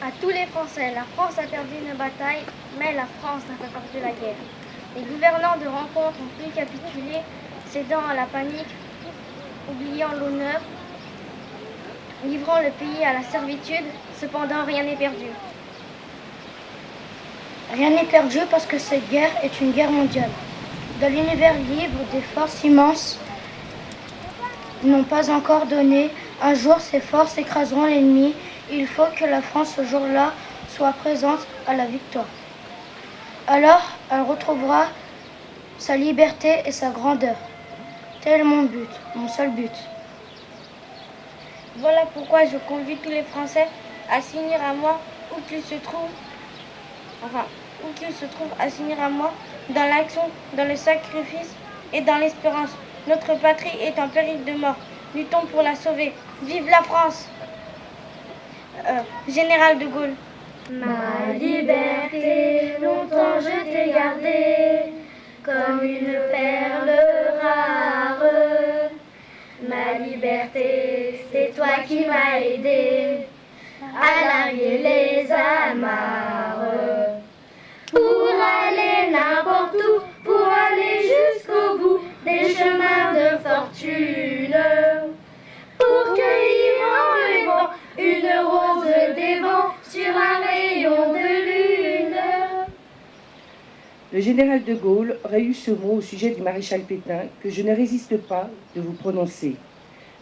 À tous les Français, la France a perdu une bataille, mais la France n'a pas perdu la guerre. Les gouvernants de rencontre ont pu capituler, cédant à la panique, oubliant l'honneur, livrant le pays à la servitude. Cependant, rien n'est perdu. Rien n'est perdu parce que cette guerre est une guerre mondiale. Dans l'univers libre, des forces immenses n'ont pas encore donné. Un jour, ces forces écraseront l'ennemi. Il faut que la France, ce jour-là, soit présente à la victoire. Alors, elle retrouvera sa liberté et sa grandeur. Tel est mon but, mon seul but. Voilà pourquoi je convie tous les Français à s'unir à moi, où qu'ils se trouvent, à s'unir à moi, dans l'action, dans le sacrifice et dans l'espérance. Notre patrie est en péril de mort. Luttons pour la sauver. Vive la France! Général de Gaulle. Ma liberté, longtemps je t'ai gardée comme une perle rare. Ma liberté, c'est toi qui m'as aidé à larguer les amarres. Pour aller n'importe où, pour aller jusqu'au bout des chemins de fortune. Pour cueillir en rêvant une rose des vents sur un rayon de lune. Le général de Gaulle aurait eu ce mot au sujet du maréchal Pétain que je ne résiste pas de vous prononcer.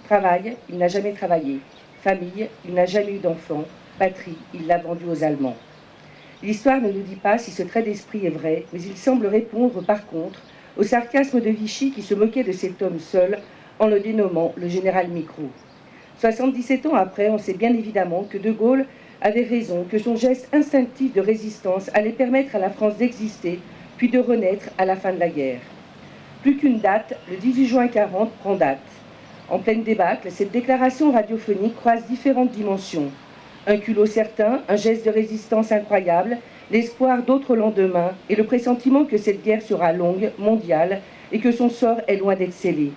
Travail, il n'a jamais travaillé. Famille, il n'a jamais eu d'enfant. Patrie, il l'a vendue aux Allemands. L'histoire ne nous dit pas si ce trait d'esprit est vrai, mais il semble répondre par contre au sarcasme de Vichy qui se moquait de cet homme seul en le dénommant le général Micro. 77 ans après, on sait bien évidemment que de Gaulle avait raison, que son geste instinctif de résistance allait permettre à la France d'exister, puis de renaître à la fin de la guerre. Plus qu'une date, le 18 juin 40 prend date. En pleine débâcle, cette déclaration radiophonique croise différentes dimensions. Un culot certain, un geste de résistance incroyable, l'espoir d'autres lendemains et le pressentiment que cette guerre sera longue, mondiale, et que son sort est loin d'être scellé.